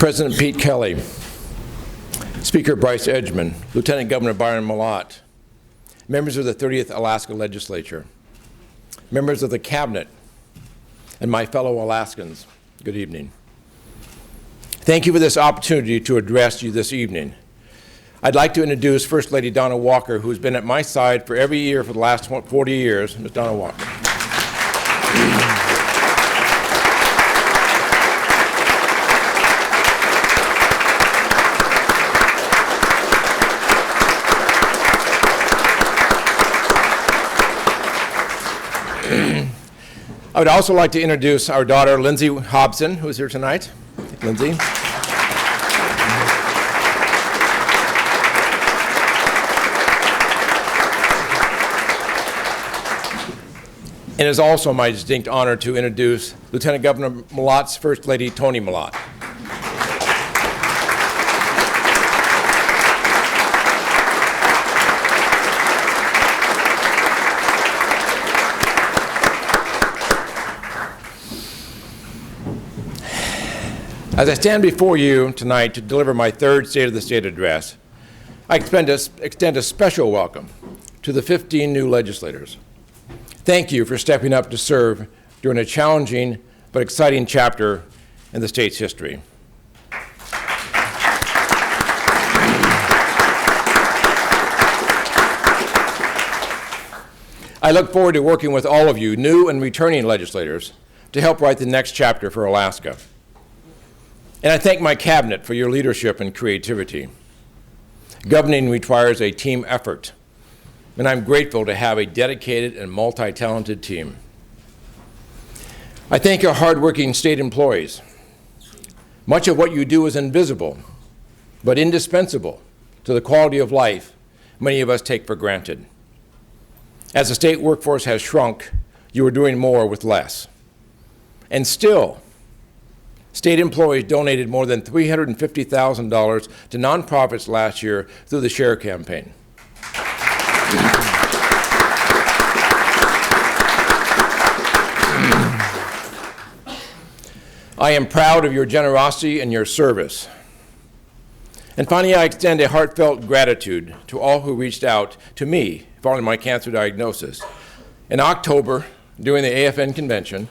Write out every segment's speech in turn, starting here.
President Pete Kelly, Speaker Bryce Edgman, Lieutenant Governor Byron Malott, members of the 30th Alaska Legislature, members of the Cabinet, and my fellow Alaskans, good evening. Thank you for this opportunity to address you this evening. I'd like to introduce First Lady Donna Walker, who's been at my side for every year for the last 40 years. Ms. Donna Walker. I would also like to introduce our daughter, Lindsay Hobson, who is here tonight. Lindsay. And it is also my distinct honor to introduce Lieutenant Governor Malott's First Lady, Tony Malott. As I stand before you tonight to deliver my third State of the State address, I extend a special welcome to the 15 new legislators. Thank you for stepping up to serve during a challenging but exciting chapter in the state's history. I look forward to working with all of you, new and returning legislators, to help write the next chapter for Alaska. And I thank my cabinet for your leadership and creativity. Governing requires a team effort, and I'm grateful to have a dedicated and multi-talented team. I thank our hardworking state employees. Much of what you do is invisible, but indispensable to the quality of life many of us take for granted. As the state workforce has shrunk, you are doing more with less. And still, state employees donated more than $350,000 to nonprofits last year through the SHARE campaign. I am proud of your generosity and your service. And finally, I extend a heartfelt gratitude to all who reached out to me following my cancer diagnosis. In October, during the AFN convention,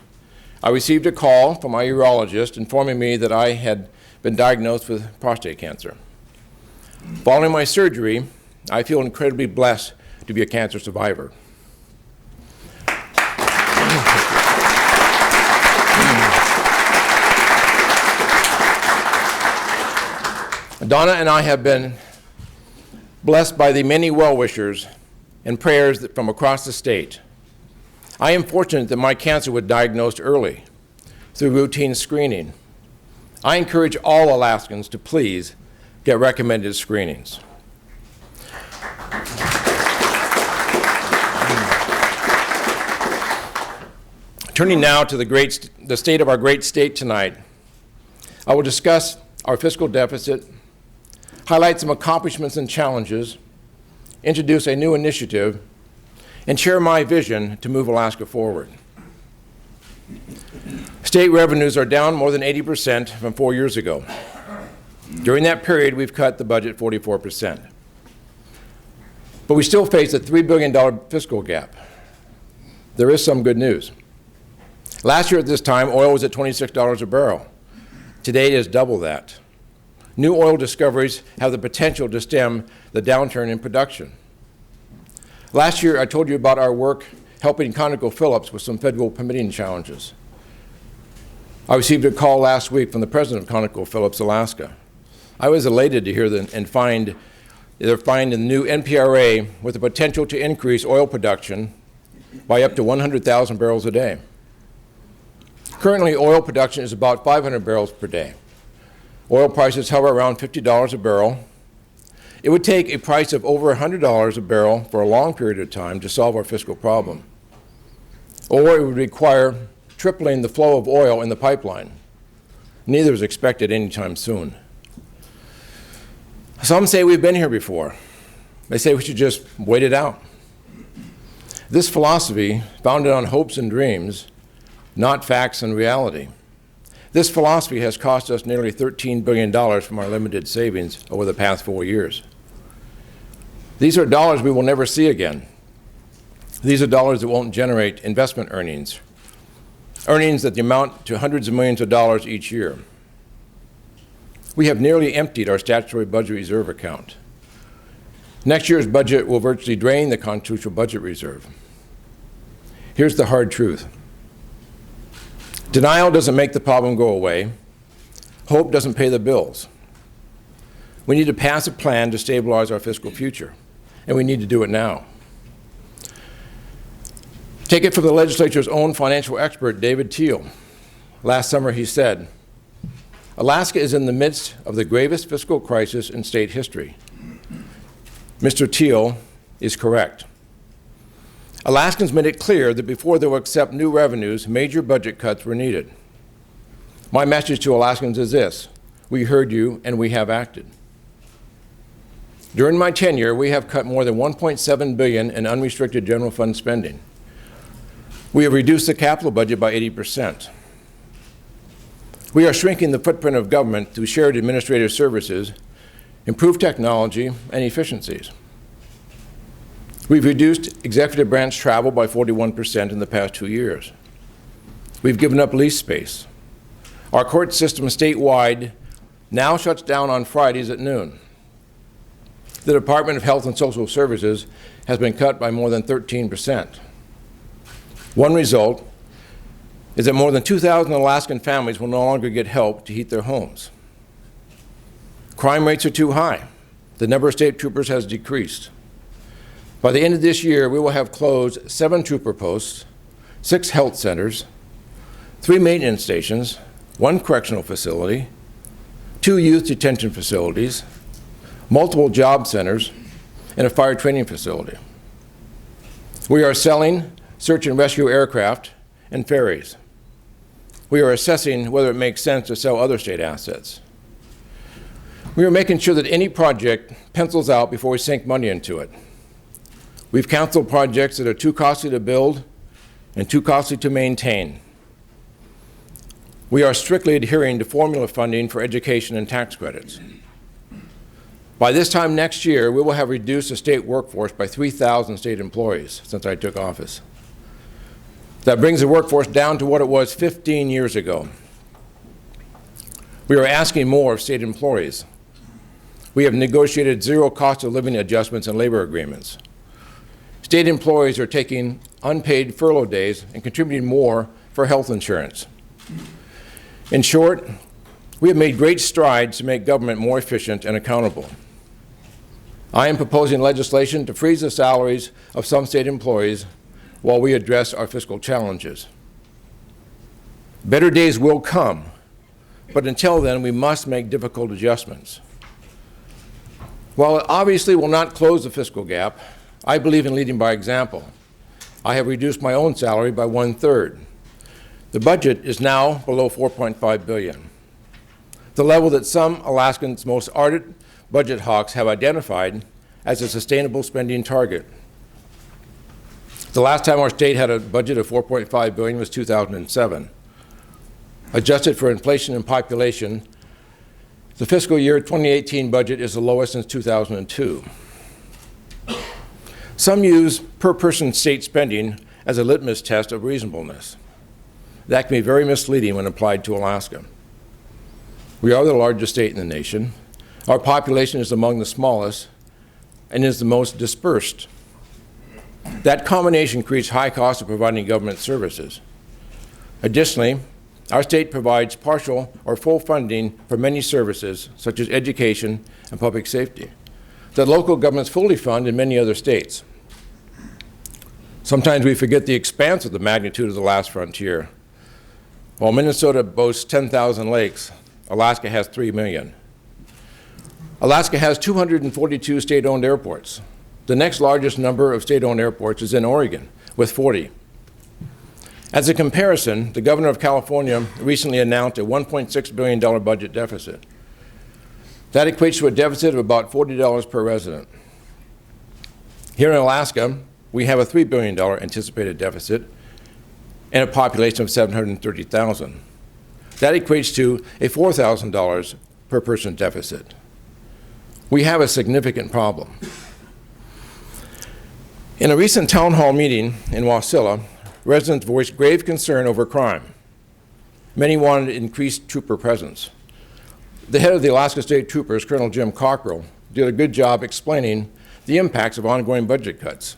I received a call from my urologist informing me that I had been diagnosed with prostate cancer. Following my surgery, I feel incredibly blessed to be a cancer survivor. Donna and I have been blessed by the many well-wishers and prayers from across the state. I am fortunate that my cancer was diagnosed early through routine screening. I encourage all Alaskans to please get recommended screenings. Turning now to the state of our great state tonight, I will discuss our fiscal deficit, highlight some accomplishments and challenges, introduce a new initiative, and share my vision to move Alaska forward. State revenues are down more than 80% from 4 years ago. During that period, we've cut the budget 44%. But we still face a $3 billion fiscal gap. There is some good news. Last year at this time, oil was at $26 a barrel. Today it is double that. New oil discoveries have the potential to stem the downturn in production. Last year, I told you about our work helping ConocoPhillips with some federal permitting challenges. I received a call last week from the president of ConocoPhillips Alaska. I was elated to hear and find they're finding the new NPRA with the potential to increase oil production by up to 100,000 barrels a day. Currently, oil production is about 500 barrels per day. Oil prices hover around $50 a barrel. It would take a price of over $100 a barrel for a long period of time to solve our fiscal problem. Or it would require tripling the flow of oil in the pipeline. Neither is expected anytime soon. Some say we've been here before. They say we should just wait it out. This philosophy, founded on hopes and dreams, not facts and reality. This philosophy has cost us nearly $13 billion from our limited savings over the past 4 years. These are dollars we will never see again. These are dollars that won't generate investment earnings, earnings that amount to hundreds of millions of dollars each year. We have nearly emptied our statutory budget reserve account. Next year's budget will virtually drain the constitutional budget reserve. Here's the hard truth. Denial doesn't make the problem go away. Hope doesn't pay the bills. We need to pass a plan to stabilize our fiscal future, and we need to do it now. Take it from the legislature's own financial expert, David Teal. Last summer he said, "Alaska is in the midst of the gravest fiscal crisis in state history." Mr. Teal is correct. Alaskans made it clear that before they will accept new revenues, major budget cuts were needed. My message to Alaskans is this: we heard you and we have acted. During my tenure, we have cut more than $1.7 billion in unrestricted general fund spending. We have reduced the capital budget by 80%. We are shrinking the footprint of government through shared administrative services, improved technology, and efficiencies. We've reduced executive branch travel by 41% in the past 2 years. We've given up lease space. Our court system statewide now shuts down on Fridays at noon. The Department of Health and Social Services has been cut by more than 13%. One result is that more than 2,000 Alaskan families will no longer get help to heat their homes. Crime rates are too high. The number of state troopers has decreased. By the end of this year, we will have closed 7 trooper posts, 6 health centers, 3 maintenance stations, 1 correctional facility, 2 youth detention facilities, multiple job centers, and a fire training facility. We are selling search and rescue aircraft and ferries. We are assessing whether it makes sense to sell other state assets. We are making sure that any project pencils out before we sink money into it. We've canceled projects that are too costly to build and too costly to maintain. We are strictly adhering to formula funding for education and tax credits. By this time next year, we will have reduced the state workforce by 3,000 state employees since I took office. That brings the workforce down to what it was 15 years ago. We are asking more of state employees. We have negotiated zero cost of living adjustments and labor agreements. State employees are taking unpaid furlough days and contributing more for health insurance. In short, we have made great strides to make government more efficient and accountable. I am proposing legislation to freeze the salaries of some state employees while we address our fiscal challenges. Better days will come, but until then, we must make difficult adjustments. While it obviously will not close the fiscal gap, I believe in leading by example. I have reduced my own salary by 1/3. The budget is now below $4.5 billion, the level that some Alaskans' most ardent budget hawks have identified as a sustainable spending target. The last time our state had a budget of $4.5 billion was 2007. Adjusted for inflation and population, the fiscal year 2018 budget is the lowest since 2002. Some use per-person state spending as a litmus test of reasonableness. That can be very misleading when applied to Alaska. We are the largest state in the nation. Our population is among the smallest and is the most dispersed. That combination creates high costs of providing government services. Additionally, our state provides partial or full funding for many services, such as education and public safety, that local governments fully fund in many other states. Sometimes we forget the expanse of the magnitude of the last frontier. While Minnesota boasts 10,000 lakes, Alaska has 3 million. Alaska has 242 state-owned airports. The next largest number of state-owned airports is in Oregon, with 40. As a comparison, the governor of California recently announced a $1.6 billion budget deficit. That equates to a deficit of about $40 per resident. Here in Alaska, we have a $3 billion anticipated deficit and a population of 730,000. That equates to a $4,000 per person deficit. We have a significant problem. In a recent town hall meeting in Wasilla, residents voiced grave concern over crime. Many wanted increased trooper presence. The head of the Alaska State Troopers, Colonel Jim Cockrell, did a good job explaining the impacts of ongoing budget cuts.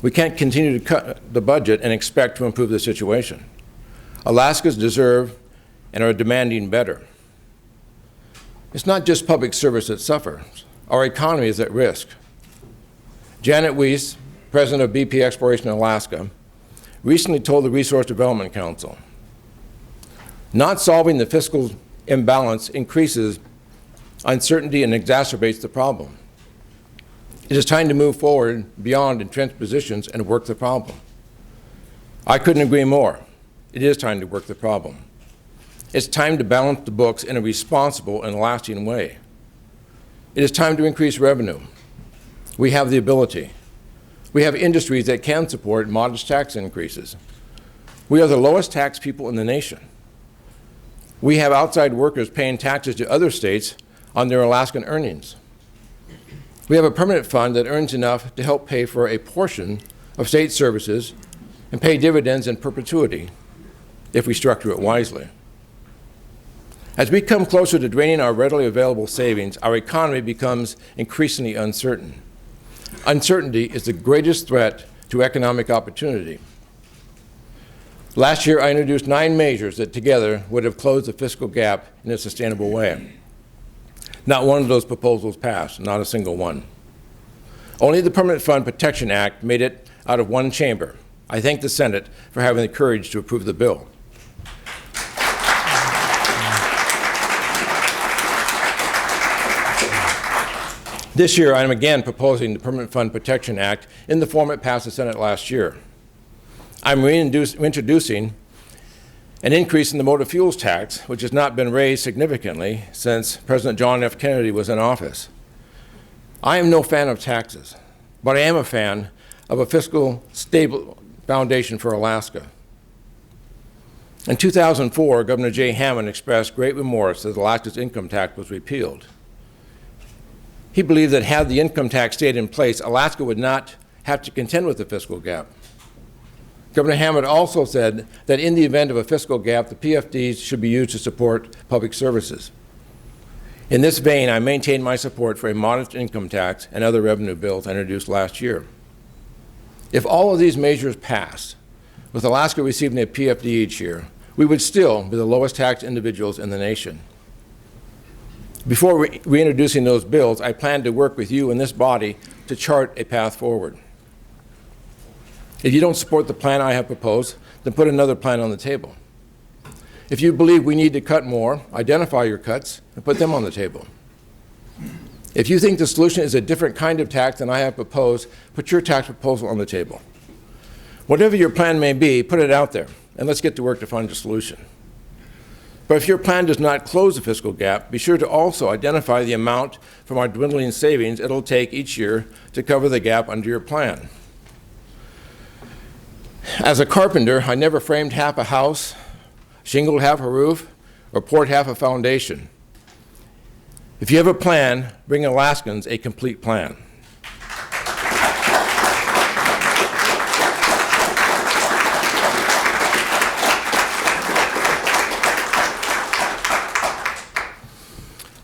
We can't continue to cut the budget and expect to improve the situation. Alaskans deserve and are demanding better. It's not just public service that suffers. Our economy is at risk. Janet Weiss, president of BP Exploration in Alaska, recently told the Resource Development Council, not solving the fiscal imbalance increases uncertainty and exacerbates the problem. It is time to move forward beyond entrenched positions and work the problem. I couldn't agree more. It is time to work the problem. It's time to balance the books in a responsible and lasting way. It is time to increase revenue. We have the ability. We have industries that can support modest tax increases. We are the lowest taxed people in the nation. We have outside workers paying taxes to other states on their Alaskan earnings. We have a permanent fund that earns enough to help pay for a portion of state services and pay dividends in perpetuity if we structure it wisely. As we come closer to draining our readily available savings, our economy becomes increasingly uncertain. Uncertainty is the greatest threat to economic opportunity. Last year, I introduced 9 measures that together would have closed the fiscal gap in a sustainable way. Not one of those proposals passed, not a single one. Only the Permanent Fund Protection Act made it out of one chamber. I thank the Senate for having the courage to approve the bill. This year, I am again proposing the Permanent Fund Protection Act in the form it passed the Senate last year. I'm reintroducing an increase in the motor fuels tax, which has not been raised significantly since President John F. Kennedy was in office. I am no fan of taxes, but I am a fan of a fiscal stable foundation for Alaska. In 2004, Governor Jay Hammond expressed great remorse that Alaska's income tax was repealed. He believed that had the income tax stayed in place, Alaska would not have to contend with the fiscal gap. Governor Hammond also said that in the event of a fiscal gap, the PFDs should be used to support public services. In this vein, I maintain my support for a modest income tax and other revenue bills introduced last year. If all of these measures pass, with Alaska receiving a PFD each year, we would still be the lowest taxed individuals in the nation. Before reintroducing those bills, I plan to work with you in this body to chart a path forward. If you don't support the plan I have proposed, then put another plan on the table. If you believe we need to cut more, identify your cuts and put them on the table. If you think the solution is a different kind of tax than I have proposed, put your tax proposal on the table. Whatever your plan may be, put it out there, and let's get to work to find a solution. But if your plan does not close the fiscal gap, be sure to also identify the amount from our dwindling savings it'll take each year to cover the gap under your plan. As a carpenter, I never framed half a house, shingled half a roof, or poured half a foundation. If you have a plan, bring Alaskans a complete plan.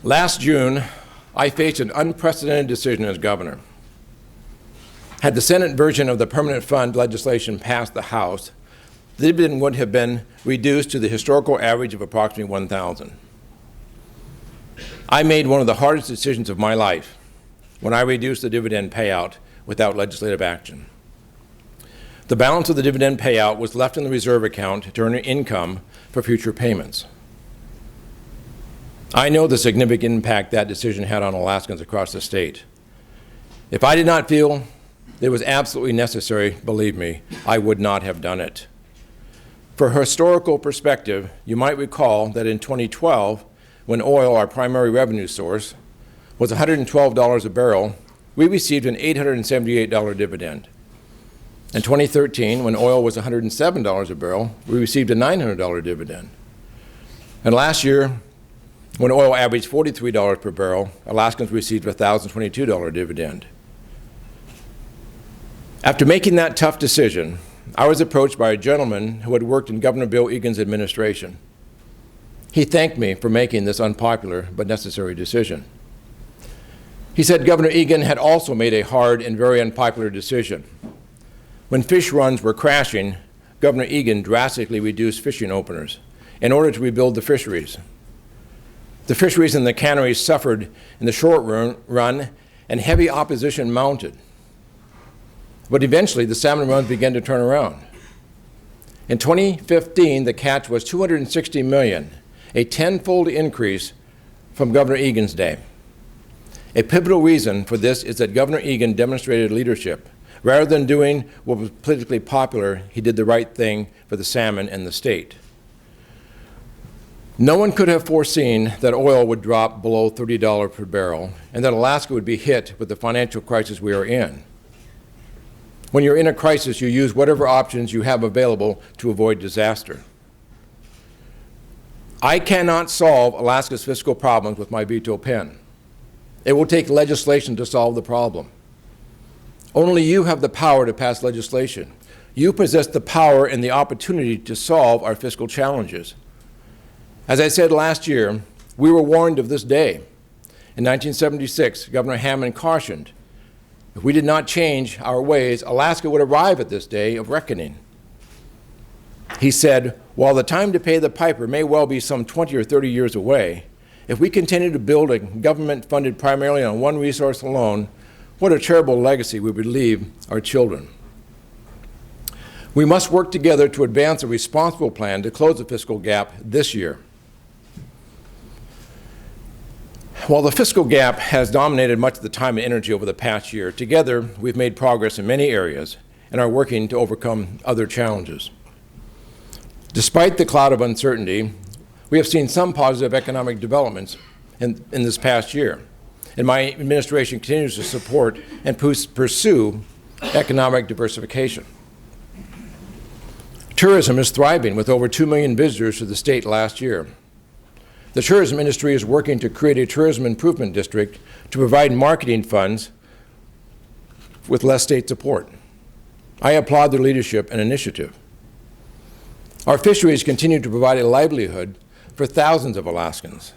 Last June, I faced an unprecedented decision as governor. Had the Senate version of the permanent fund legislation passed the House, the dividend would have been reduced to the historical average of approximately 1,000. I made one of the hardest decisions of my life when I reduced the dividend payout without legislative action. The balance of the dividend payout was left in the reserve account to earn income for future payments. I know the significant impact that decision had on Alaskans across the state. If I did not feel it was absolutely necessary, believe me, I would not have done it. For historical perspective, you might recall that in 2012, when oil, our primary revenue source, was $112 a barrel, we received an $878 dividend. In 2013, when oil was $107 a barrel, we received a $900 dividend. And last year, when oil averaged $43 per barrel, Alaskans received a $1,022 dividend. After making that tough decision, I was approached by a gentleman who had worked in Governor Bill Egan's administration. He thanked me for making this unpopular but necessary decision. He said Governor Egan had also made a hard and very unpopular decision. When fish runs were crashing, Governor Egan drastically reduced fishing openers in order to rebuild the fisheries. The fisheries in the canneries suffered in the short run, and heavy opposition mounted. But eventually, the salmon runs began to turn around. In 2015, the catch was 260 million, a tenfold increase from Governor Egan's day. A pivotal reason for this is that Governor Egan demonstrated leadership. Rather than doing what was politically popular, he did the right thing for the salmon and the state. No one could have foreseen that oil would drop below $30 per barrel and that Alaska would be hit with the financial crisis we are in. When you're in a crisis, you use whatever options you have available to avoid disaster. I cannot solve Alaska's fiscal problems with my veto pen. It will take legislation to solve the problem. Only you have the power to pass legislation. You possess the power and the opportunity to solve our fiscal challenges. As I said last year, we were warned of this day. In 1976, Governor Hammond cautioned, if we did not change our ways, Alaska would arrive at this day of reckoning. He said, while the time to pay the piper may well be some 20 or 30 years away, if we continue to build a government funded primarily on one resource alone, what a terrible legacy we would leave our children. We must work together to advance a responsible plan to close the fiscal gap this year. While the fiscal gap has dominated much of the time and energy over the past year, together we've made progress in many areas and are working to overcome other challenges. Despite the cloud of uncertainty, we have seen some positive economic developments in this past year, and my administration continues to support and pursue economic diversification. Tourism is thriving with over 2 million visitors to the state last year. The tourism industry is working to create a tourism improvement district to provide marketing funds with less state support. I applaud their leadership and initiative. Our fisheries continue to provide a livelihood for thousands of Alaskans.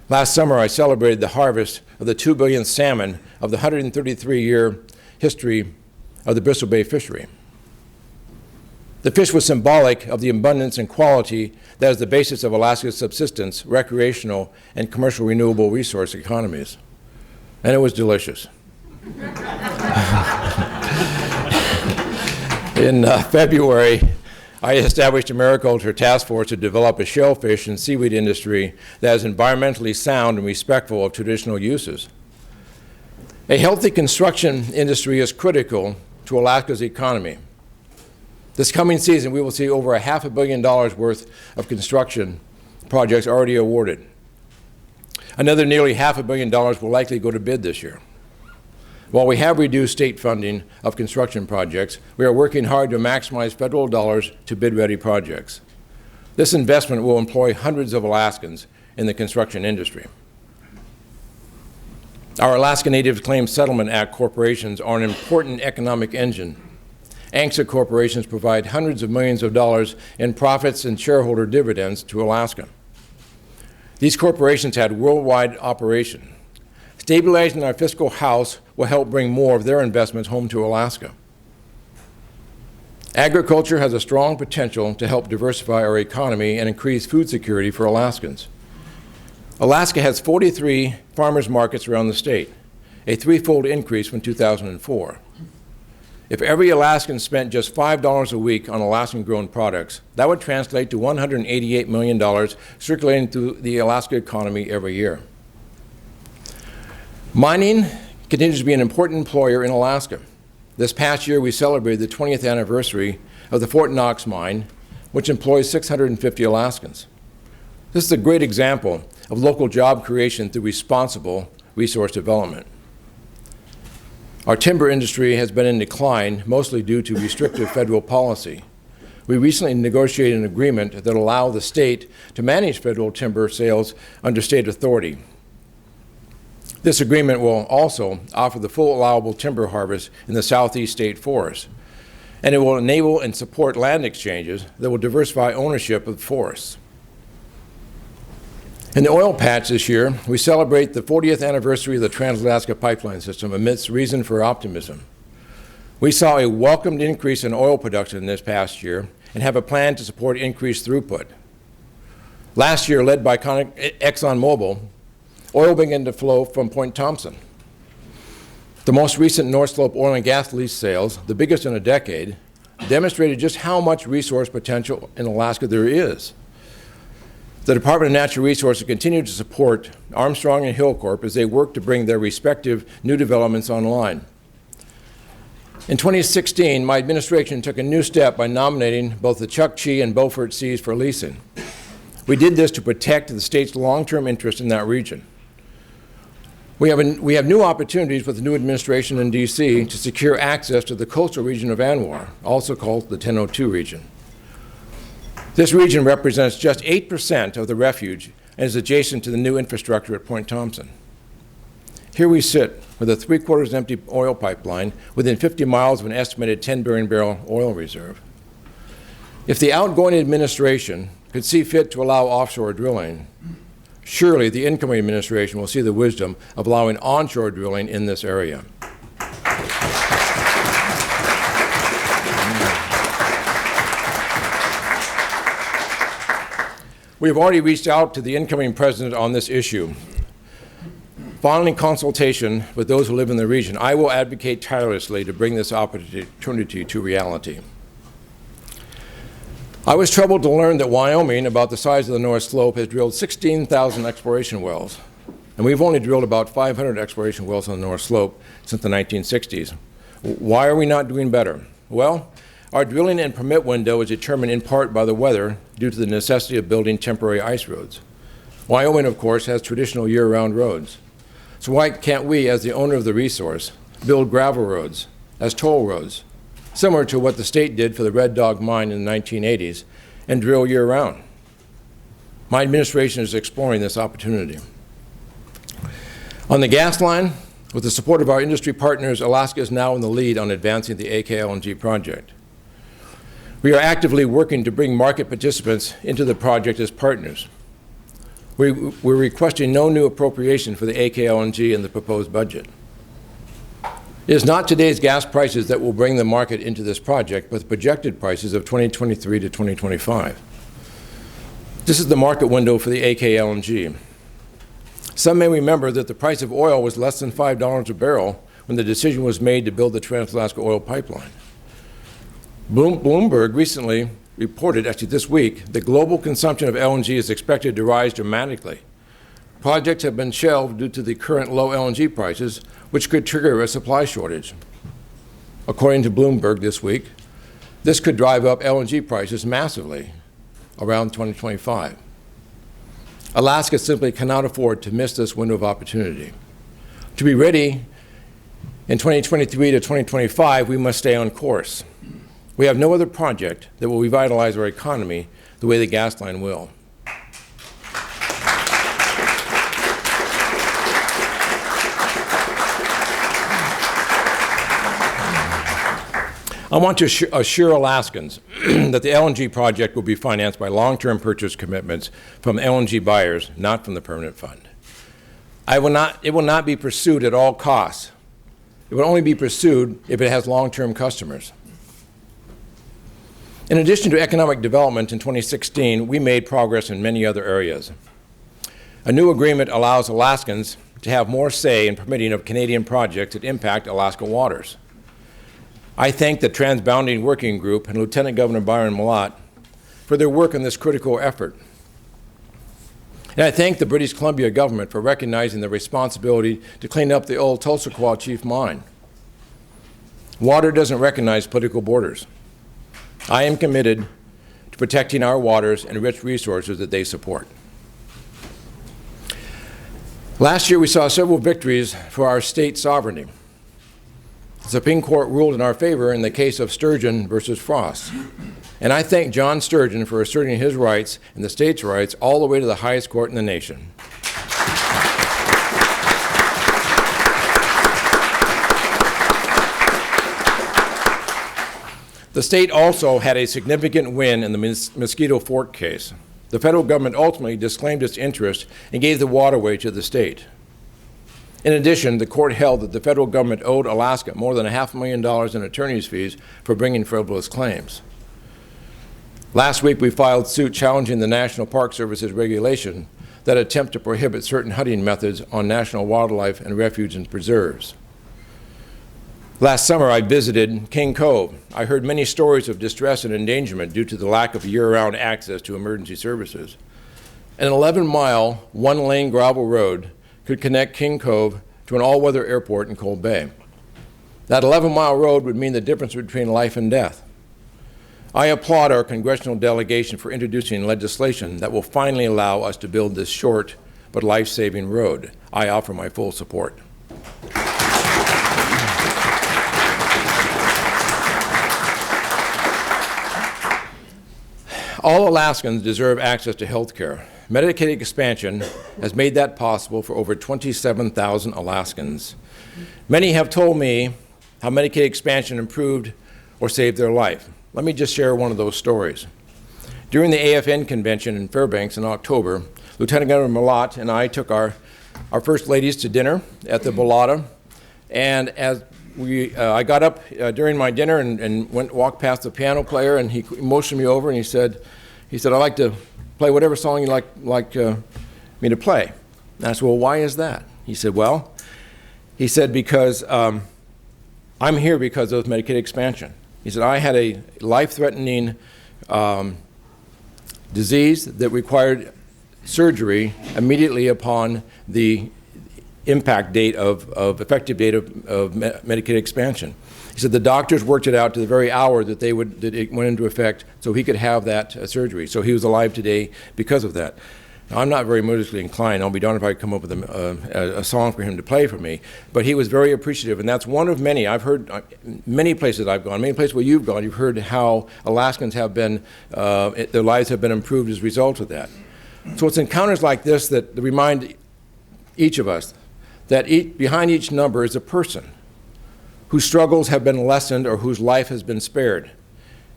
Last summer, I celebrated the harvest of the 2 billionth salmon of the 133-year history of the Bristol Bay fishery. The fish was symbolic of the abundance and quality that is the basis of Alaska's subsistence, recreational, and commercial renewable resource economies. And it was delicious. In February, I established a mariculture task force to develop a shellfish and seaweed industry that is environmentally sound and respectful of traditional uses. A healthy construction industry is critical to Alaska's economy. This coming season, we will see over $500 million worth of construction projects already awarded. Another nearly $500 million will likely go to bid this year. While we have reduced state funding of construction projects, we are working hard to maximize federal dollars to bid-ready projects. This investment will employ hundreds of Alaskans in the construction industry. Our Alaska Native Claims Settlement Act corporations are an important economic engine. ANCSA corporations provide hundreds of millions of dollars in profits and shareholder dividends to Alaska. These corporations had worldwide operation. Stabilizing our fiscal house will help bring more of their investments home to Alaska. Agriculture has a strong potential to help diversify our economy and increase food security for Alaskans. Alaska has 43 farmers markets around the state, a threefold increase from 2004. If every Alaskan spent just $5 a week on Alaskan-grown products, that would translate to $188 million circulating through the Alaska economy every year. Mining continues to be an important employer in Alaska. This past year, we celebrated the 20th anniversary of the Fort Knox mine, which employs 650 Alaskans. This is a great example of local job creation through responsible resource development. Our timber industry has been in decline, mostly due to restrictive federal policy. we recently negotiated an agreement that allows the state to manage federal timber sales under state authority. This agreement will also offer the full allowable timber harvest in the Southeast state forest, and it will enable and support land exchanges that will diversify ownership of forests. In the oil patch this year, we celebrate the 40th anniversary of the Trans-Alaska Pipeline System amidst reason for optimism. We saw a welcomed increase in oil production this past year and have a plan to support increased throughput. Last year, led by ExxonMobil, oil began to flow from Point Thompson. The most recent North Slope oil and gas lease sales, the biggest in a decade, demonstrated just how much resource potential in Alaska there is. The Department of Natural Resources continued to support Armstrong and Hillcorp as they work to bring their respective new developments online. In 2016, my administration took a new step by nominating both the Chukchi and Beaufort Seas for leasing. We did this to protect the state's long-term interest in that region. We have new opportunities with the new administration in D.C. to secure access to the coastal region of ANWR, also called the 1002 region. This region represents just 8% of the refuge and is adjacent to the new infrastructure at Point Thompson. Here we sit with a 3/4 empty oil pipeline within 50 miles of an estimated 10 billion barrel oil reserve. If the outgoing administration could see fit to allow offshore drilling, surely the incoming administration will see the wisdom of allowing onshore drilling in this area. We have already reached out to the incoming president on this issue. Following consultation with those who live in the region, I will advocate tirelessly to bring this opportunity to reality. I was troubled to learn that Wyoming, about the size of the North Slope, has drilled 16,000 exploration wells, and we've only drilled about 500 exploration wells on the North Slope since the 1960s. Why are we not doing better? Well, our drilling and permit window is determined in part by the weather due to the necessity of building temporary ice roads. Wyoming, of course, has traditional year-round roads. So why can't we, as the owner of the resource, build gravel roads as toll roads, similar to what the state did for the Red Dog mine in the 1980s, and drill year-round? My administration is exploring this opportunity. On the gas line, with the support of our industry partners, Alaska is now in the lead on advancing the AKLNG project. We are actively working to bring market participants into the project as partners. We're requesting no new appropriation for the AKLNG in the proposed budget. It is not today's gas prices that will bring the market into this project, but the projected prices of 2023 to 2025. This is the market window for the AKLNG. Some may remember that the price of oil was less than $5 a barrel when the decision was made to build the Trans-Alaska Oil Pipeline. Bloomberg recently reported, actually this week, that global consumption of LNG is expected to rise dramatically. Projects have been shelved due to the current low LNG prices, which could trigger a supply shortage. According to Bloomberg this week, this could drive up LNG prices massively around 2025. Alaska simply cannot afford to miss this window of opportunity. To be ready in 2023 to 2025, we must stay on course. We have no other project that will revitalize our economy the way the gas line will. I want to assure Alaskans that the LNG project will be financed by long-term purchase commitments from LNG buyers, not from the Permanent Fund. It will not be pursued at all costs. It will only be pursued if it has long-term customers. In addition to economic development in 2016, we made progress in many other areas. A new agreement allows Alaskans to have more say in permitting of Canadian projects that impact Alaska waters. I thank the Transbounding Working Group and Lieutenant Governor Byron Mallott for their work on this critical effort. And I thank the British Columbia government for recognizing the responsibility to clean up the old Tulsaquah Chief mine. Water doesn't recognize political borders. I am committed to protecting our waters and rich resources that they support. Last year, we saw several victories for our state sovereignty. The Supreme Court ruled in our favor in the case of Sturgeon versus Frost. And I thank John Sturgeon for asserting his rights and the state's rights all the way to the highest court in the nation. The state also had a significant win in the Mosquito Fork case. The federal government ultimately disclaimed its interest and gave the waterway to the state. In addition, the court held that the federal government owed Alaska more than $500,000 in attorney's fees for bringing frivolous claims. Last week, we filed suit challenging the National Park Service's regulation that attempt to prohibit certain hunting methods on national wildlife and refuge and preserves. Last summer, I visited King Cove. I heard many stories of distress and endangerment due to the lack of year-round access to emergency services. An 11-mile, one-lane gravel road could connect King Cove to an all-weather airport in Cold Bay. That 11-mile road would mean the difference between life and death. I applaud our congressional delegation for introducing legislation that will finally allow us to build this short but life-saving road. I offer my full support. All Alaskans deserve access to health care. Medicaid expansion has made that possible for over 27,000 Alaskans. Many have told me how Medicaid expansion improved or saved their life. Let me just share one of those stories. During the AFN convention in Fairbanks in October, Lieutenant Governor Malott and I took our first ladies to dinner at the Bellata, and as I got up during my dinner and walked past the piano player, and he motioned me over and he said, I'd like to play whatever song you'd like me to play. And I said, well, why is that? He said, because I'm here because of Medicaid expansion. He said, I had a life-threatening disease that required surgery immediately upon the impact date effective date of Medicaid expansion. He said the doctors worked it out to the very hour that it went into effect so he could have that surgery. So he was alive today because of that. Now, I'm not very musically inclined. I'll be darned if I come up with a song for him to play for me. But he was very appreciative, and that's one of many. I've heard many places I've gone, many places where you've gone, you've heard how Alaskans have been, their lives have been improved as a result of that. So it's encounters like this that remind each of us that behind each number is a person whose struggles have been lessened or whose life has been spared.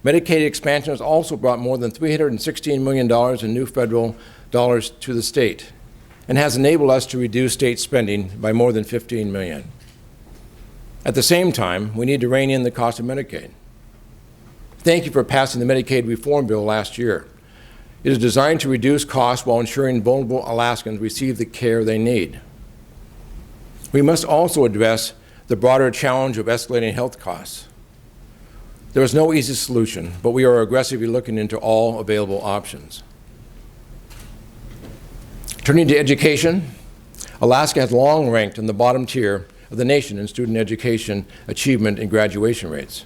Medicaid expansion has also brought more than $316 million in new federal dollars to the state and has enabled us to reduce state spending by more than $15 million. At the same time, we need to rein in the cost of Medicaid. Thank you for passing the Medicaid reform bill last year. It is designed to reduce costs while ensuring vulnerable Alaskans receive the care they need. We must also address the broader challenge of escalating health costs. There is no easy solution, but we are aggressively looking into all available options. Turning to education, Alaska has long ranked in the bottom tier of the nation in student education achievement and graduation rates.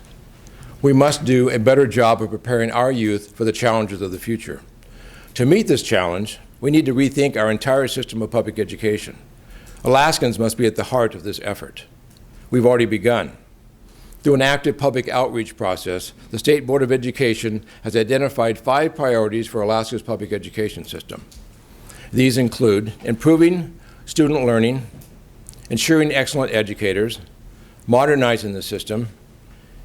We must do a better job of preparing our youth for the challenges of the future. To meet this challenge, we need to rethink our entire system of public education. Alaskans must be at the heart of this effort. We've already begun. Through an active public outreach process, the State Board of Education has identified 5 priorities for Alaska's public education system. These include improving student learning, ensuring excellent educators, modernizing the system,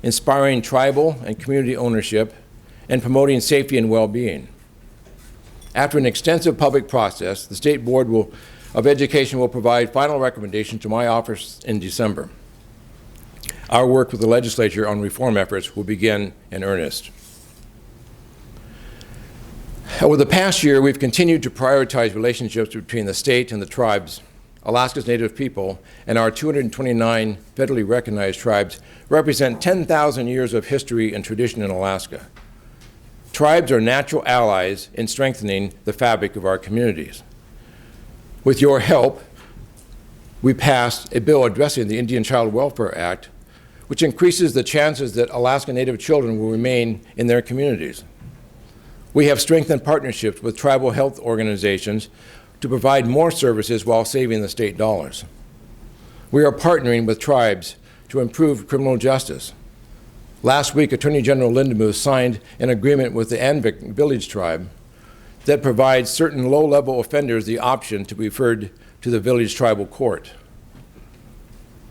inspiring tribal and community ownership, and promoting safety and well-being. After an extensive public process, the State Board of Education will provide final recommendations to my office in December. Our work with the legislature on reform efforts will begin in earnest. Over the past year, we've continued to prioritize relationships between the state and the tribes. Alaska's Native people and our 229 federally recognized tribes represent 10,000 years of history and tradition in Alaska. Tribes are natural allies in strengthening the fabric of our communities. With your help, we passed a bill addressing the Indian Child Welfare Act, which increases the chances that Alaska Native children will remain in their communities. We have strengthened partnerships with tribal health organizations to provide more services while saving the state dollars. We are partnering with tribes to improve criminal justice. Last week, Attorney General Lindemuth signed an agreement with the Anvik village tribe that provides certain low-level offenders the option to be referred to the village tribal court.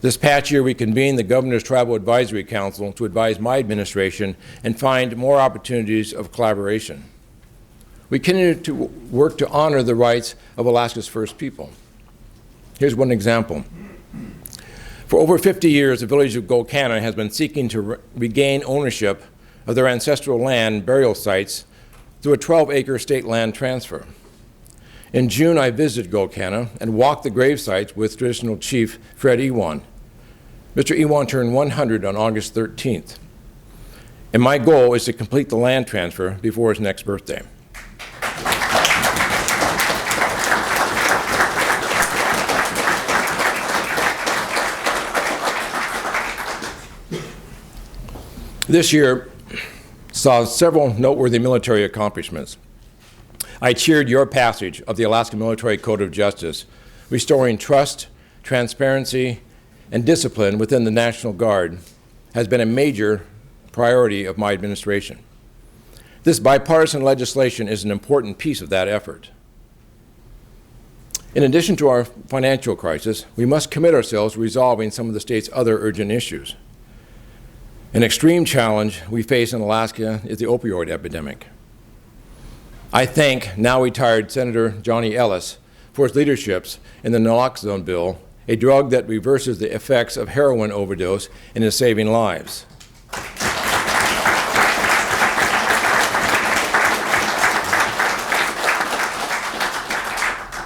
This past year, we convened the Governor's Tribal Advisory Council to advise my administration and find more opportunities of collaboration. We continue to work to honor the rights of Alaska's First People. Here's one example. For over 50 years, the village of Golcana has been seeking to regain ownership of their ancestral land burial sites through a 12-acre state land transfer. In June, I visited Golcana and walked the grave sites with traditional chief Fred Ewan. Mr. Ewan turned 100 on August 13th, and my goal is to complete the land transfer before his next birthday. This year saw several noteworthy military accomplishments. I cheered your passage of the Alaska Military Code of Justice, restoring trust, transparency, and discipline within the National Guard has been a major priority of my administration. This bipartisan legislation is an important piece of that effort. In addition to our financial crisis, we must commit ourselves to resolving some of the state's other urgent issues. An extreme challenge we face in Alaska is the opioid epidemic. I thank now retired Senator Johnny Ellis for his leadership in the naloxone bill, a drug that reverses the effects of heroin overdose and is saving lives.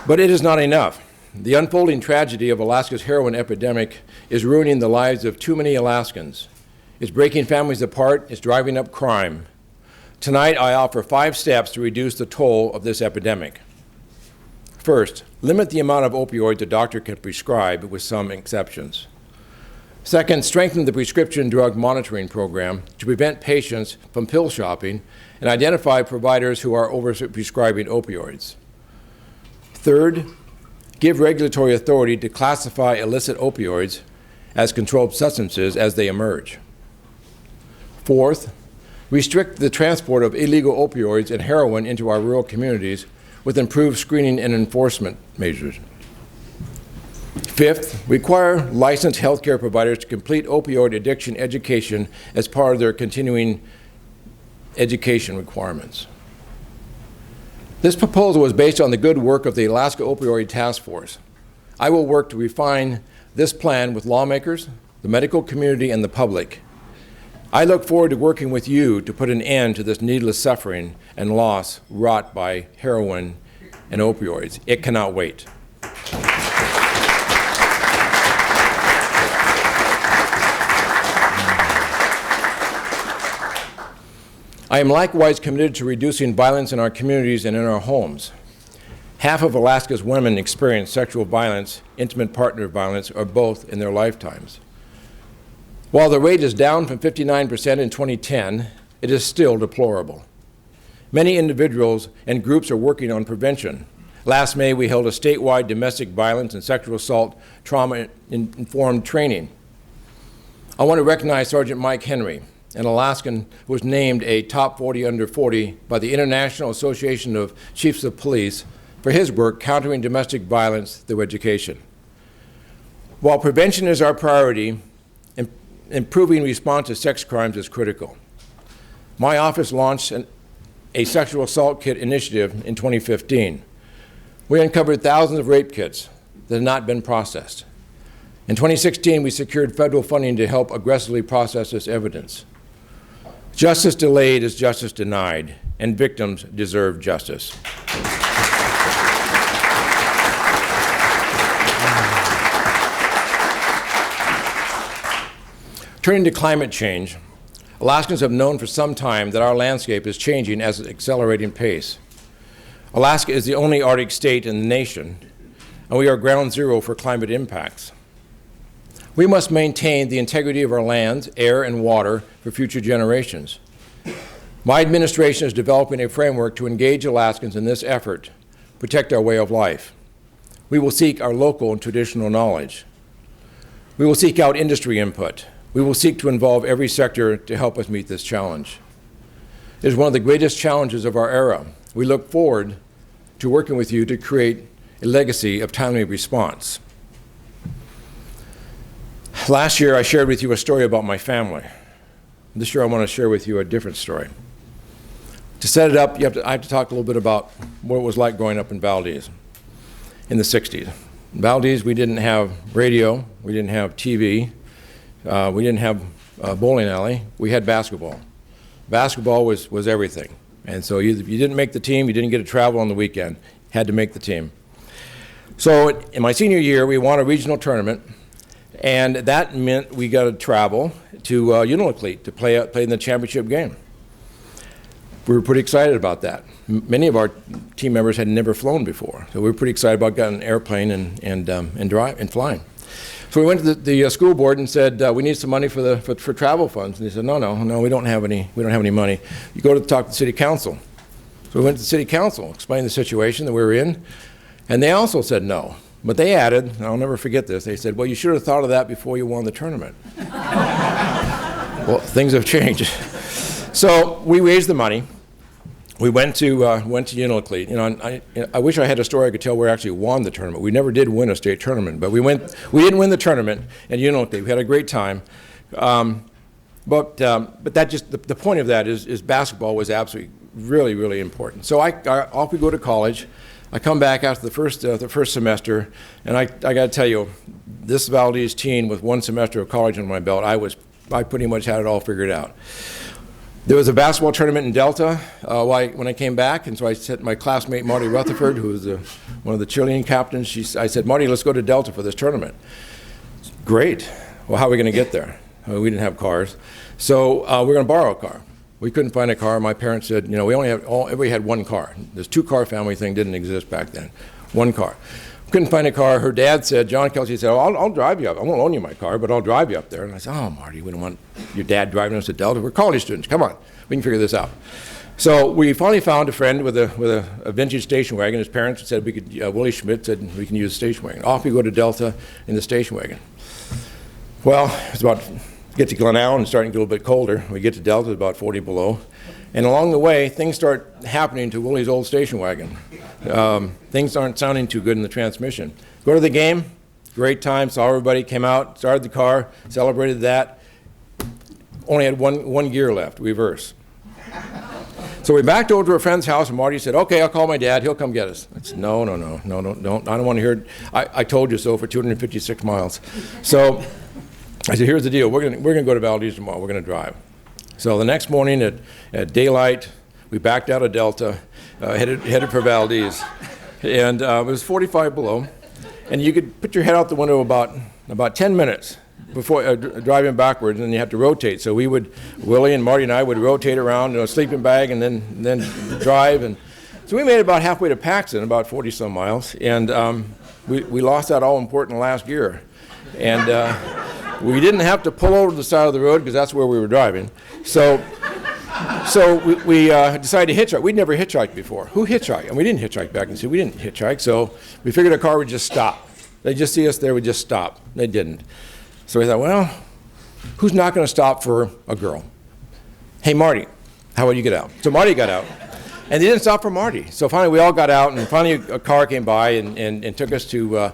But it is not enough. The unfolding tragedy of Alaska's heroin epidemic is ruining the lives of too many Alaskans. It's breaking families apart, it's driving up crime. Tonight, I offer 5 steps to reduce the toll of this epidemic. First, limit the amount of opioids a doctor can prescribe, with some exceptions. Second, strengthen the prescription drug monitoring program to prevent patients from pill shopping and identify providers who are overprescribing opioids. Third, give regulatory authority to classify illicit opioids as controlled substances as they emerge. Fourth, restrict the transport of illegal opioids and heroin into our rural communities with improved screening and enforcement measures. Fifth, require licensed healthcare providers to complete opioid addiction education as part of their continuing education requirements. This proposal was based on the good work of the Alaska Opioid Task Force. I will work to refine this plan with lawmakers, the medical community, and the public. I look forward to working with you to put an end to this needless suffering and loss wrought by heroin and opioids. It cannot wait. I am likewise committed to reducing violence in our communities and in our homes. Half of Alaska's women experience sexual violence, intimate partner violence, or both in their lifetimes. While the rate is down from 59% in 2010, it is still deplorable. Many individuals and groups are working on prevention. Last May, we held a statewide domestic violence and sexual assault trauma-informed training. I want to recognize Sergeant Mike Henry, an Alaskan who was named a top 40 under 40 by the International Association of Chiefs of Police for his work countering domestic violence through education. While prevention is our priority, improving response to sex crimes is critical. My office launched a sexual assault kit initiative in 2015. We uncovered thousands of rape kits that had not been processed. In 2016, we secured federal funding to help aggressively process this evidence. Justice delayed is justice denied, and victims deserve justice. Turning to climate change, Alaskans have known for some time that our landscape is changing at an accelerating pace. Alaska is the only Arctic state in the nation, and we are ground zero for climate impacts. We must maintain the integrity of our lands, air, and water for future generations. My administration is developing a framework to engage Alaskans in this effort, protect our way of life. We will seek our local and traditional knowledge. We will seek out industry input. We will seek to involve every sector to help us meet this challenge. It is one of the greatest challenges of our era. We look forward to working with you to create a legacy of timely response. Last year, I shared with you a story about my family. This year, I want to share with you a different story. To set it up, I have to talk a little bit about what it was like growing up in Valdez in the 60s. In Valdez, we didn't have radio, we didn't have TV, we didn't have a bowling alley, we had basketball. Basketball was everything. And so you didn't make the team, you didn't get to travel on the weekend, had to make the team. So in my senior year, we won a regional tournament, and that meant we got to travel to Unalakleet to play in the championship game. We were pretty excited about that. Many of our team members had never flown before, so we were pretty excited about getting an airplane and flying. So we went to the school board and said we need some money for travel funds, and they said no, we don't have any money. You go to talk to the city council. So we went to the city council, explained the situation that we were in, and they also said no. But they added, and I'll never forget this, they said, well, you should have thought of that before you won the tournament. Well, things have changed. So we raised the money. We went to Unalakleet. You know, I wish I had a story I could tell where we actually won the tournament. We never did win a state tournament, but we did win the tournament at Unalakleet. We had a great time. But that just, the point of that is basketball was absolutely really, really important. So off we go to college. I come back after the first semester, and I got to tell you, this Valdez teen with one semester of college under my belt, I pretty much had it all figured out. There was a basketball tournament in Delta when I came back, and so I said to my classmate Marty Rutherford, who was one of the cheerleading captains, I said, Marty, let's go to Delta for this tournament. Great. Well, how are we going to get there? We didn't have cars. So we're going to borrow a car. We couldn't find a car. My parents said, you know, everybody had one car. This two-car family thing didn't exist back then. One car. Couldn't find a car. Her dad said, John Kelsey said, I'll drive you up. I won't loan you my car, but I'll drive you up there. And I said, oh, Marty, we don't want your dad driving us to Delta. We're college students. Come on. We can figure this out. So we finally found a friend with a vintage station wagon. His parents said we could, Willie Schmidt said we can use the station wagon. Off we go to Delta in the station wagon. Well, it's about get to Glen Allen and starting to get a little bit colder. We get to Delta, it's about 40 below. And along the way, things start happening to Willie's old station wagon. Things aren't sounding too good in the transmission. Go to the game, great time, saw everybody, came out, started the car, celebrated that. Only had one gear left, reverse. So we backed over to a friend's house, and Marty said, okay, I'll call my dad, he'll come get us. I said, no, don't. I don't want to hear it. I told you so for 256 miles. So I said, here's the deal. We're gonna go to Valdez tomorrow. We're going to drive. So the next morning at daylight, we backed out of Delta, headed for Valdez. And it was 45 below. And you could put your head out the window about 10 minutes before driving backwards, and then you have to rotate. So Willie and Marty and I would rotate around in a sleeping bag and then drive. And so we made it about halfway to Paxton, about 40 some miles. And we lost that all important last gear. And we didn't have to pull over to the side of the road because that's where we were driving. So we decided to hitchhike. We'd never hitchhiked before. Who hitchhiked? And we didn't hitchhike back in the city. We didn't hitchhike. So we figured a car would just stop. They'd just see us there, we'd just stop. They didn't. So we thought, well, who's not going to stop for a girl? Hey, Marty, how about you get out? So Marty got out. And they didn't stop for Marty. So finally we all got out, and finally a car came by and took us to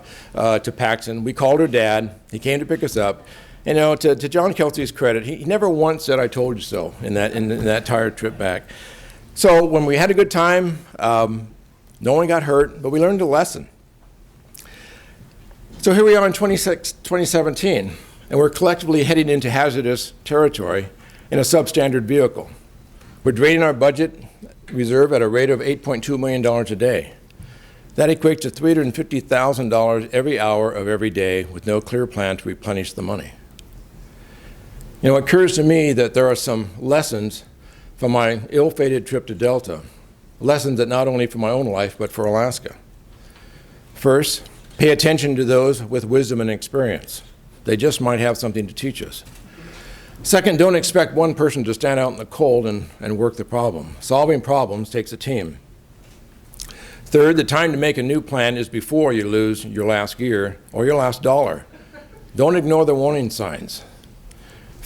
Paxton. We called her dad. He came to pick us up. And, you know, to John Kelsey's credit, he never once said, I told you so, in that entire trip back. So when we had a good time, no one got hurt, but we learned a lesson. So here we are in 2017, and we're collectively heading into hazardous territory in a substandard vehicle. We're draining our budget reserve at a rate of $8.2 million a day. That equates to $350,000 every hour of every day with no clear plan to replenish the money. You know, it occurs to me that there are some lessons from my ill-fated trip to Delta, lessons that not only for my own life, but for Alaska. First, pay attention to those with wisdom and experience. They just might have something to teach us. Second, don't expect one person to stand out in the cold and work the problem. Solving problems takes a team. Third, the time to make a new plan is before you lose your last gear or your last dollar. Don't ignore the warning signs.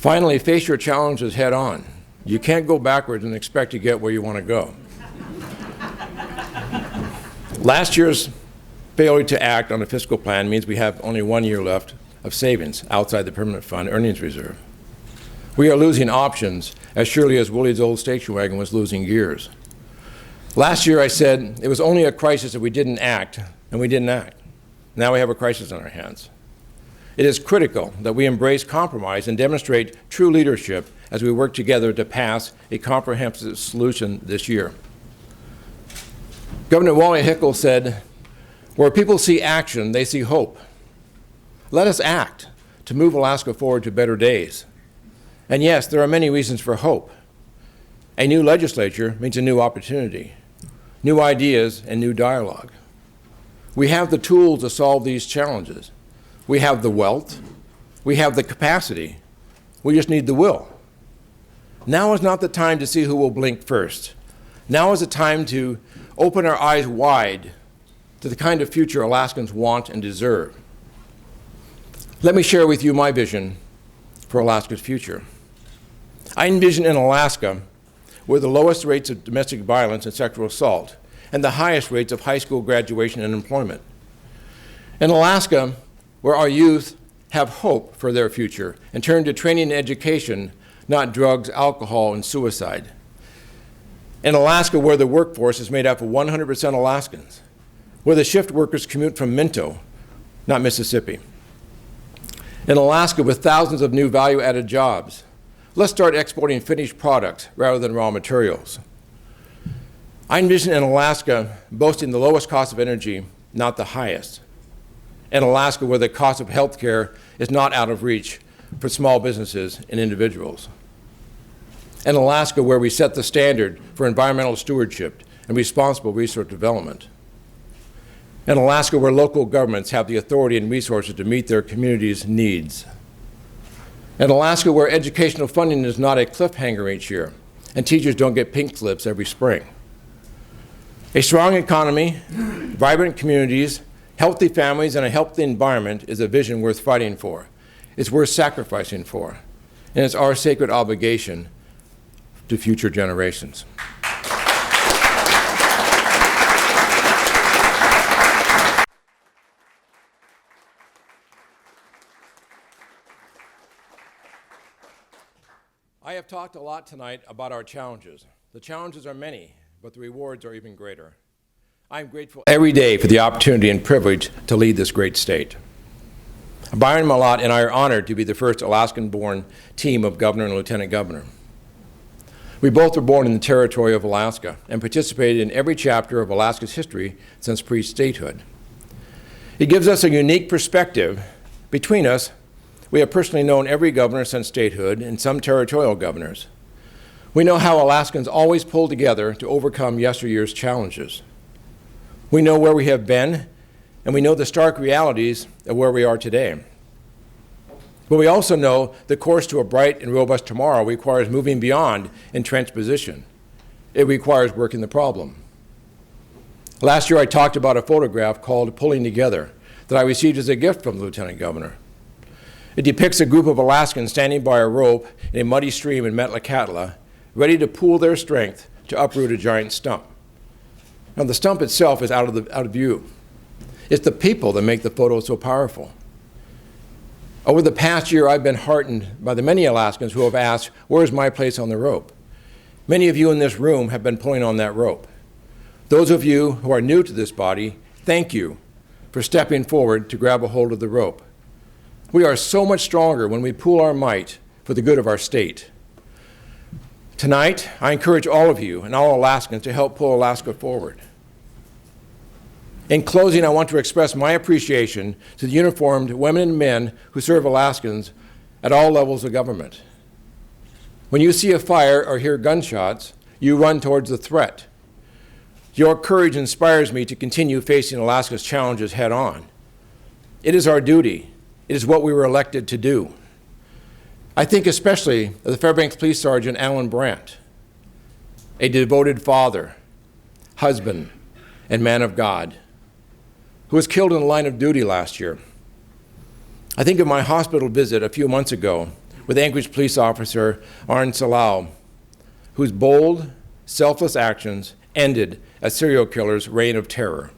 Finally, face your challenges head on. You can't go backwards and expect to get where you want to go. Last year's failure to act on a fiscal plan means we have only 1 year left of savings outside the permanent fund earnings reserve. We are losing options as surely as Willie's old station wagon was losing gears. Last year I said it was only a crisis if we didn't act, and we didn't act. Now we have a crisis on our hands. It is critical that we embrace compromise and demonstrate true leadership as we work together to pass a comprehensive solution this year. Governor Wally Hickel said, "Where people see action, they see hope." Let us act to move Alaska forward to better days. And yes, there are many reasons for hope. A new legislature means a new opportunity, new ideas, and new dialogue. We have the tools to solve these challenges. We have the wealth. We have the capacity. We just need the will. Now is not the time to see who will blink first. Now is the time to open our eyes wide to the kind of future Alaskans want and deserve. Let me share with you my vision for Alaska's future. I envision an Alaska with the lowest rates of domestic violence and sexual assault and the highest rates of high school graduation and employment. An Alaska where our youth have hope for their future and turn to training and education, not drugs, alcohol, and suicide. In Alaska, where the workforce is made up of 100% Alaskans, where the shift workers commute from Minto, not Mississippi. In Alaska, with thousands of new value-added jobs, let's start exporting finished products rather than raw materials. I envision an Alaska boasting the lowest cost of energy, not the highest. In Alaska, where the cost of health care is not out of reach for small businesses and individuals. In Alaska, where we set the standard for environmental stewardship and responsible resource development. In Alaska, where local governments have the authority and resources to meet their communities' needs. In Alaska, where educational funding is not a cliffhanger each year and teachers don't get pink slips every spring. A strong economy, vibrant communities, healthy families, and a healthy environment is a vision worth fighting for. It's worth sacrificing for. And it's our sacred obligation to future generations. I have talked a lot tonight about our challenges. The challenges are many, but the rewards are even greater. I'm grateful every day for the opportunity and privilege to lead this great state. Byron Malott and I are honored to be the first Alaskan-born team of governor and lieutenant governor. We both were born in the territory of Alaska and participated in every chapter of Alaska's history since pre-statehood. It gives us a unique perspective. Between us, we have personally known every governor since statehood and some territorial governors. We know how Alaskans always pull together to overcome yesteryear's challenges. We know where we have been, and we know the stark realities of where we are today. But we also know the course to a bright and robust tomorrow requires moving beyond entrenched position. It requires working the problem. Last year I talked about a photograph called Pulling Together that I received as a gift from the lieutenant governor. It depicts a group of Alaskans standing by a rope in a muddy stream in Metlakatla, ready to pool their strength to uproot a giant stump. Now, the stump itself is out of view. It's the people that make the photo so powerful. Over the past year, I've been heartened by the many Alaskans who have asked, where's my place on the rope? Many of you in this room have been pulling on that rope. Those of you who are new to this body, thank you for stepping forward to grab a hold of the rope. We are so much stronger when we pool our might for the good of our state. Tonight, I encourage all of you and all Alaskans to help pull Alaska forward. In closing, I want to express my appreciation to the uniformed women and men who serve Alaskans at all levels of government. When you see a fire or hear gunshots, you run towards the threat. Your courage inspires me to continue facing Alaska's challenges head on. It is our duty. It is what we were elected to do. I think especially of the Fairbanks Police Sergeant Alan Brandt, a devoted father, husband, and man of God, who was killed in the line of duty last year. I think of my hospital visit a few months ago with Anchorage police officer Arn Salau, whose bold, selfless actions ended a serial killer's reign of terror.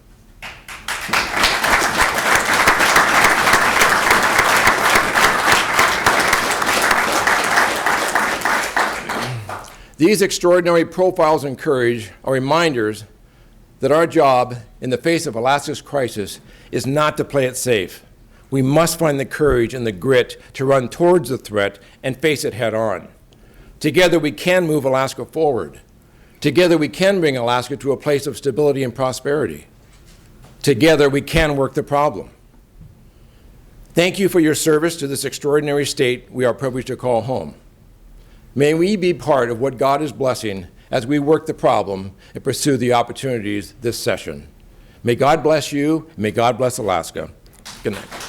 These extraordinary profiles and courage are reminders that our job in the face of Alaska's crisis is not to play it safe. We must find the courage and the grit to run towards the threat and face it head on. Together we can move Alaska forward. Together we can bring Alaska to a place of stability and prosperity. Together we can work the problem. Thank you for your service to this extraordinary state we are privileged to call home. May we be part of what God is blessing as we work the problem and pursue the opportunities this session. May God bless you, and may God bless Alaska. Good night.